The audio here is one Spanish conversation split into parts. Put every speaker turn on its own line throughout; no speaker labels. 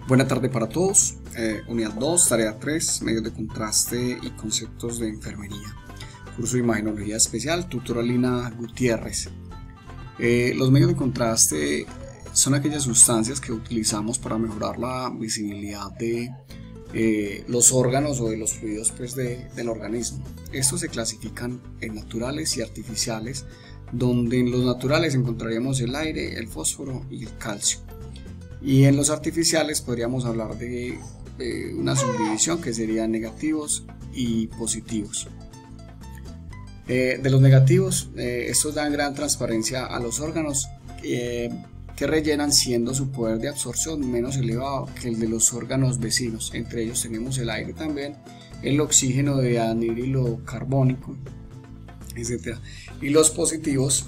Buena tarde para todos. Unidad 2, tarea 3, medios de contraste y conceptos de enfermería. Curso de imagenología especial, tutora Lina Gutiérrez. Los medios de contraste son aquellas sustancias que utilizamos para mejorar la visibilidad de los órganos o de los fluidos del organismo. Estos se clasifican en naturales y artificiales, donde en los naturales encontraríamos el aire, el fósforo y el calcio. Y en los artificiales podríamos hablar de una subdivisión que serían negativos y positivos. De los negativos, estos dan gran transparencia a los órganos que rellenan, siendo su poder de absorción menos elevado que el de los órganos vecinos. Entre ellos tenemos el aire también, el oxígeno de anhídrido carbónico, etc. Y los positivos,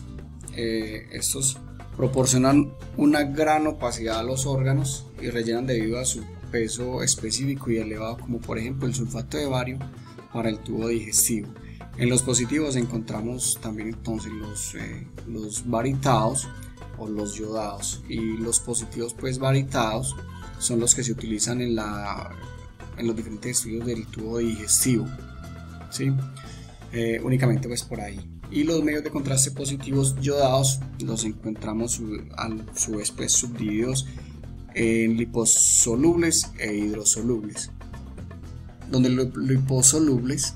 estos proporcionan una gran opacidad a los órganos y rellenan debido a su peso específico y elevado, como por ejemplo el sulfato de bario para el tubo digestivo. En los positivos encontramos también entonces los baritados o los yodados, y los positivos pues baritados son los que se utilizan en los diferentes estudios del tubo digestivo, ¿sí? Únicamente pues por ahí. Y los medios de contraste positivos yodados los encontramos a su vez pues subdivididos en liposolubles e hidrosolubles, donde los liposolubles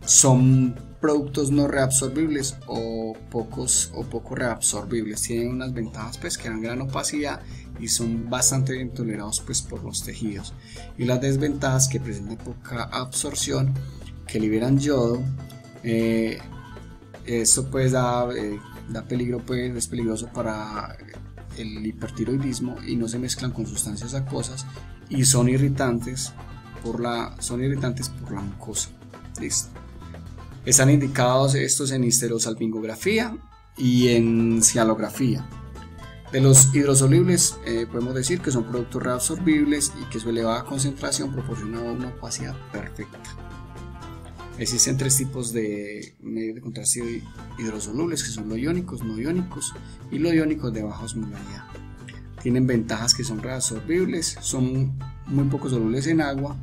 son productos no reabsorbibles o poco reabsorbibles. Tienen unas ventajas pues que dan gran opacidad y son bastante bien tolerados pues por los tejidos, y las desventajas que presentan poca absorción, que liberan yodo. Esto pues da peligro, pues es peligroso para el hipertiroidismo, y no se mezclan con sustancias acuosas y son irritantes por la mucosa. Listo. Están indicados estos en histerosalpingografía y en cialografía. De los hidrosolubles podemos decir que son productos reabsorbibles y que su elevada concentración proporciona una opacidad perfecta. Existen tres tipos de medios de contraste hidrosolubles, que son los iónicos, no iónicos y los iónicos de baja osmolaridad. Tienen ventajas que son reabsorbibles, son muy poco solubles en agua,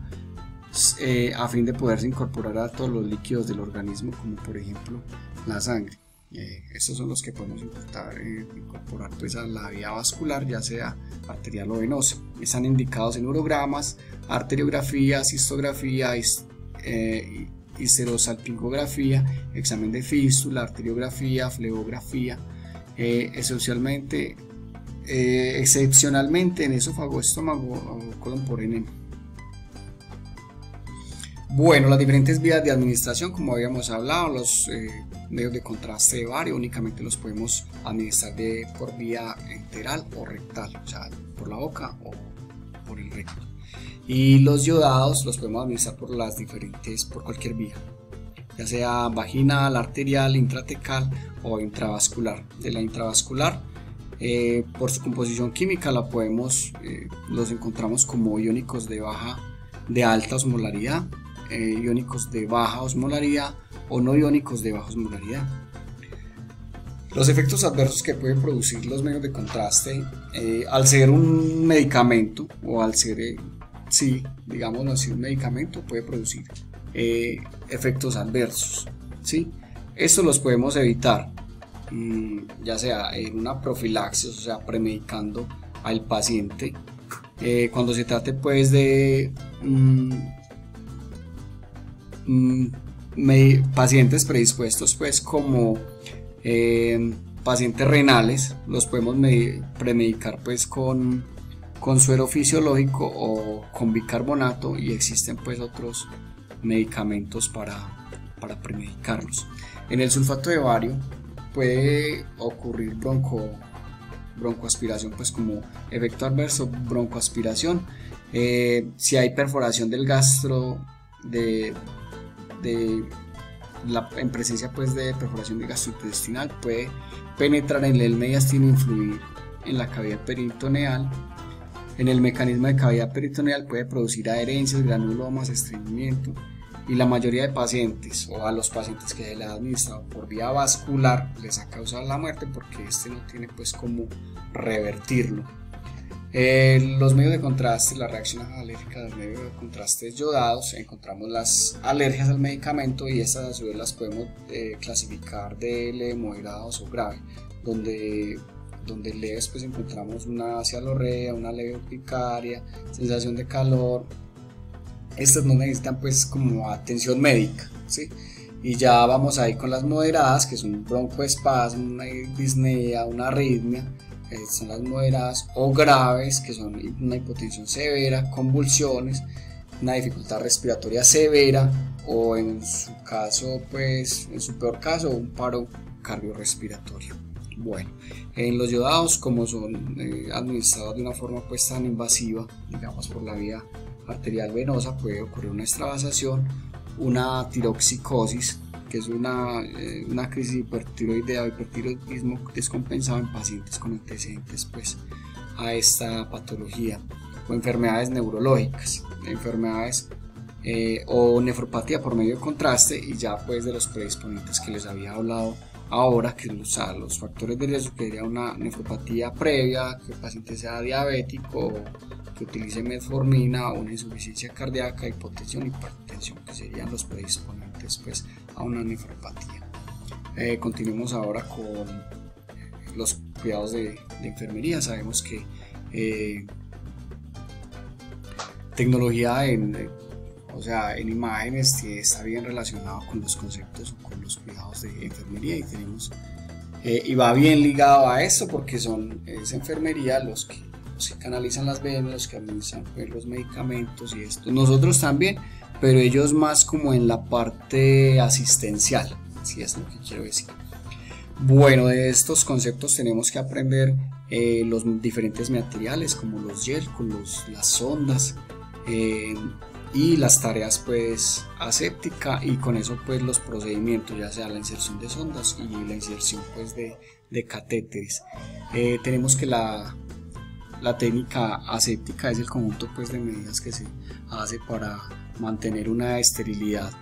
a fin de poderse incorporar a todos los líquidos del organismo, como por ejemplo la sangre. Estos son los que podemos incorporar pues a la vía vascular, ya sea arterial o venosa. Están indicados en urogramas, arteriografía, cistografía, histerosalpingografía, examen de fístula, arteriografía, flebografía, excepcionalmente en esófago, estómago o colon por enema. Bueno, las diferentes vías de administración, como habíamos hablado, los medios de contraste de bario únicamente los podemos administrar por vía enteral o rectal, o sea, por la boca o por el recto. Y los yodados los podemos administrar por cualquier vía, ya sea vaginal, arterial, intratecal o intravascular. De la intravascular, por su composición química los encontramos como iónicos de alta osmolaridad, iónicos de baja osmolaridad o no iónicos de baja osmolaridad. Los efectos adversos que pueden producir los medios de contraste, al ser un medicamento o al ser digámoslo así, un medicamento puede producir efectos adversos, ¿sí? Estos los podemos evitar, ya sea en una profilaxis, o sea, premedicando al paciente, cuando se trate pues de pacientes predispuestos pues como pacientes renales, los podemos premedicar pues con suero fisiológico o con bicarbonato, y existen pues otros medicamentos para premedicarlos. En el sulfato de bario puede ocurrir broncoaspiración, pues como efecto adverso, broncoaspiración. Si hay perforación del gastro, en presencia pues de perforación de gastrointestinal, puede penetrar en el mediastino e influir en la cavidad peritoneal. En el mecanismo de cavidad peritoneal puede producir adherencias, granulomas, estreñimiento, y la mayoría de pacientes, o a los pacientes que se les ha administrado por vía vascular, les ha causado la muerte porque no tiene pues cómo revertirlo. Los medios de contraste, las reacciones alérgicas del medio de contraste yodados, encontramos las alergias al medicamento y estas a su vez las podemos clasificar de leve, moderados o grave, donde leves pues encontramos una cialorrea, una leve urticaria, sensación de calor. Estas no necesitan pues como atención médica, ¿sí? Y ya vamos ahí con las moderadas, que son un broncoespasmo, una disnea, una arritmia. Son las moderadas, o graves, que son una hipotensión severa, convulsiones, una dificultad respiratoria severa, o en su caso, pues en su peor caso, un paro cardiorrespiratorio. Bueno, en los yodados, como son administrados de una forma pues tan invasiva, digamos por la vía arterial venosa, puede ocurrir una extravasación, una tiroxicosis, que es una crisis hipertiroidea o hipertiroidismo descompensado en pacientes con antecedentes pues a esta patología, o enfermedades neurológicas, enfermedades o nefropatía por medio de contraste, y ya pues de los predisponentes que les había hablado ahora, que los factores de riesgo, que sería una nefropatía previa, que el paciente sea diabético, que utilice metformina, o una insuficiencia cardíaca, hipotensión, hipertensión, que serían los predisponentes pues a una nefropatía. Continuemos ahora con los cuidados de enfermería. Sabemos que tecnología en imágenes está bien relacionado con los conceptos o con los cuidados de enfermería, y va bien ligado a esto porque es enfermería los que canalizan las venas, los que administran pues, los medicamentos y esto. Nosotros también, pero ellos más como en la parte asistencial, si es lo que quiero decir. Bueno, de estos conceptos tenemos que aprender los diferentes materiales como los yelcos, las sondas y las tareas pues aséptica, y con eso pues los procedimientos, ya sea la inserción de sondas y la inserción pues de catéteres. Tenemos que la técnica aséptica es el conjunto pues de medidas que se hace para mantener una esterilidad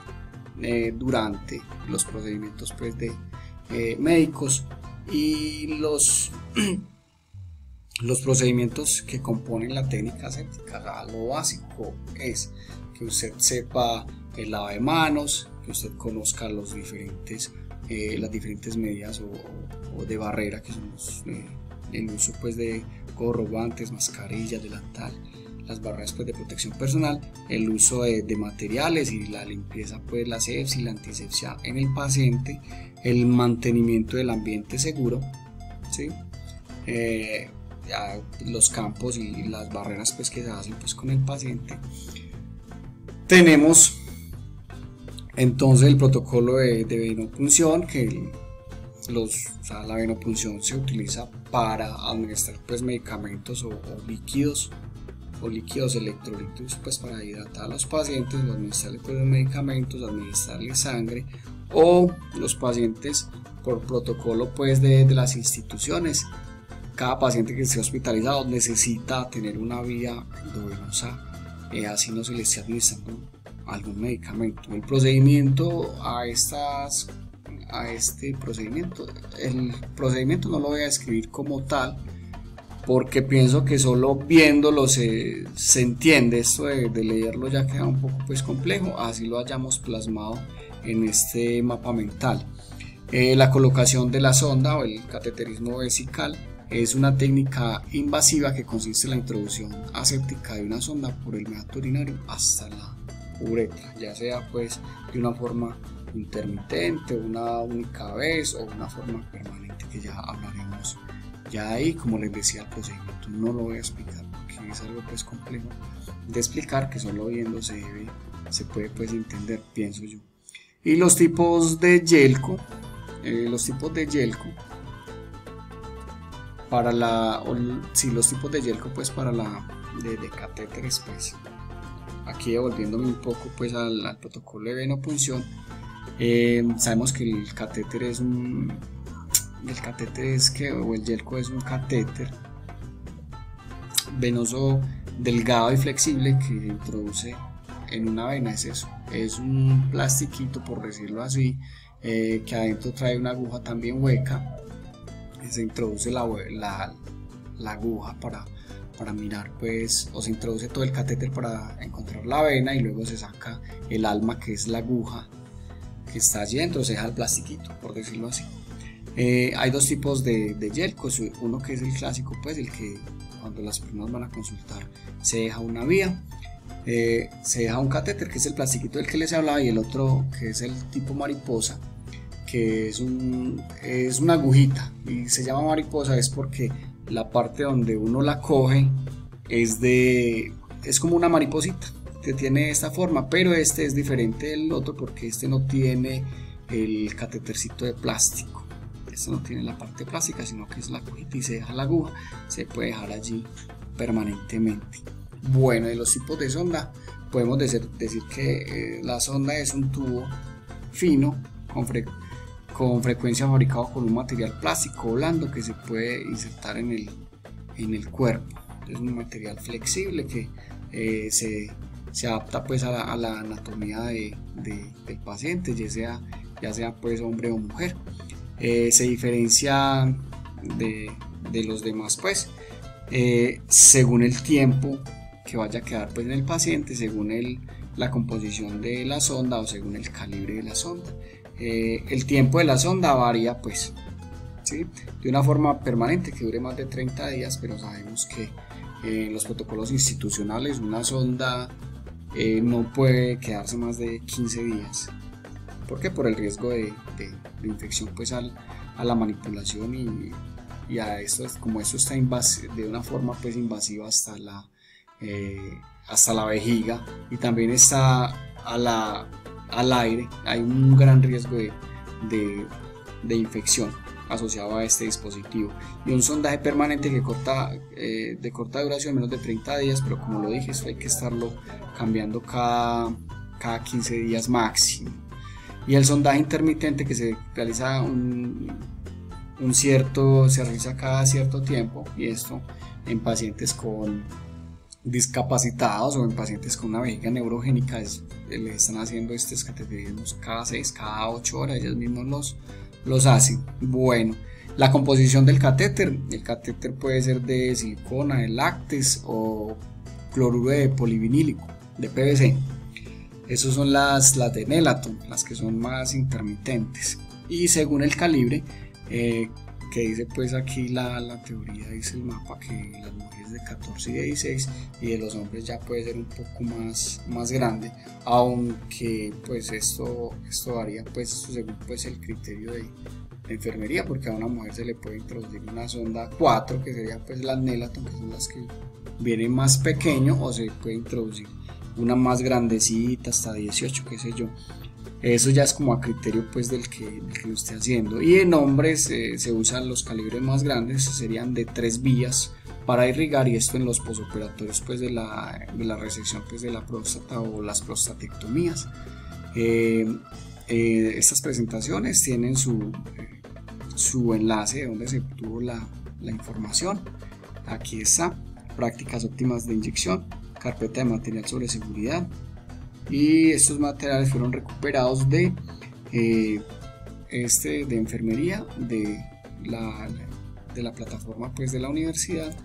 durante los procedimientos pues de médicos, y los procedimientos que componen la técnica aséptica. Lo básico es que usted sepa el lavado de manos, que usted conozca las diferentes medidas o de barrera, que son el uso pues de gorro, guantes, mascarillas, delantal, las barreras pues de protección personal, el uso de materiales y la limpieza pues la asepsia y la antisepsia en el paciente, el mantenimiento del ambiente seguro, ¿sí? Los campos y las barreras pues que se hacen pues con el paciente. Tenemos entonces el protocolo de venopunción, que la venopunción se utiliza para administrar pues medicamentos o líquidos electrolitos pues para hidratar a los pacientes, o administrarles pues, los medicamentos, administrarles sangre, o los pacientes por protocolo pues de las instituciones. Cada paciente que esté hospitalizado necesita tener una vía endovenosa, así no se le esté administrando algún medicamento. El procedimiento el procedimiento no lo voy a describir como tal, porque pienso que solo viéndolo se entiende. Esto de leerlo ya queda un poco pues complejo, así lo hayamos plasmado en este mapa mental. La colocación de la sonda o el cateterismo vesical es una técnica invasiva que consiste en la introducción aséptica de una sonda por el meato urinario hasta la uretra, ya sea pues de una forma intermitente, una única vez, o una forma permanente, que ya hablaremos ya ahí. Como les decía, el procedimiento no lo voy a explicar porque es algo pues complejo de explicar, que solo viendo se puede pues entender, pienso yo. Y los tipos de yelco, para los tipos de yelco pues para de catéteres pues. Aquí devolviéndome un poco pues al protocolo de venopunción, sabemos que el yelco es un catéter venoso delgado y flexible que se introduce en una vena. Es eso, es un plastiquito, por decirlo así, que adentro trae una aguja también hueca, y se introduce la aguja para para mirar pues, o se introduce todo el catéter para encontrar la vena y luego se saca el alma, que es la aguja que está allí dentro, se deja el plastiquito, por decirlo así. Hay dos tipos de Yelcos, uno que es el clásico, pues el que cuando las personas van a consultar se deja una vía, se deja un catéter, que es el plastiquito del que les hablaba, y el otro que es el tipo mariposa, que es una agujita, y se llama mariposa es porque la parte donde uno la coge es como una mariposita que tiene esta forma, pero este es diferente del otro porque este no tiene el catétercito de plástico, este no tiene la parte plástica, sino que es la agujita y se deja la aguja, se puede dejar allí permanentemente. Bueno, de los tipos de sonda podemos decir que la sonda es un tubo fino con frecuencia fabricado con un material plástico blando que se puede insertar en el cuerpo. Es un material flexible que se adapta pues a la anatomía del paciente, ya sea pues hombre o mujer. Se diferencia de los demás pues según el tiempo que vaya a quedar pues en el paciente, según la composición de la sonda o según el calibre de la sonda. El tiempo de la sonda varía pues, ¿sí?, de una forma permanente que dure más de 30 días, pero sabemos que en los protocolos institucionales una sonda no puede quedarse más de 15 días. ¿Por qué? Por el riesgo de infección pues a la manipulación y a esto, como esto está de una forma pues invasiva hasta la vejiga y también está al aire, hay un gran riesgo de infección asociado a este dispositivo. Y un sondaje permanente de corta duración, menos de 30 días, pero como lo dije, esto hay que estarlo cambiando cada 15 días máximo. Y el sondaje intermitente, que se realiza se realiza cada cierto tiempo, y esto en pacientes con discapacitados o en pacientes con una vejiga neurogénica, le están haciendo estos cateterismos cada 6, cada 8 horas, ellos mismos los hacen. Bueno, la composición del catéter, el catéter puede ser de silicona, de láctex o cloruro de polivinílico, de PVC. Esas son las de Nelaton, las que son más intermitentes. Y según el calibre, que dice pues aquí la teoría, dice el mapa, que las mujeres de 14 y 16 y de los hombres ya puede ser un poco más grande, aunque pues esto varía pues según pues el criterio de enfermería, porque a una mujer se le puede introducir una sonda 4, que sería pues las Nelaton, que son las que vienen más pequeño, o se puede introducir una más grandecita hasta 18, qué sé yo. Eso ya es como a criterio pues del que lo esté haciendo. Y en hombres se usan los calibres más grandes, serían de 3 vías para irrigar, y esto en los posoperatorios pues de la resección pues de la próstata o las prostatectomías. Estas presentaciones tienen su enlace donde se obtuvo la información. Aquí está: prácticas óptimas de inyección, carpeta de material sobre seguridad. Y estos materiales fueron recuperados de enfermería, de la plataforma pues de la universidad,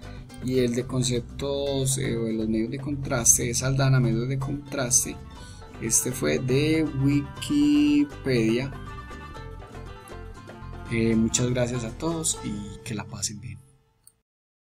y el de conceptos o de los medios de contraste de Saldana, medios de contraste, este fue de Wikipedia. Muchas gracias a todos y que la pasen bien.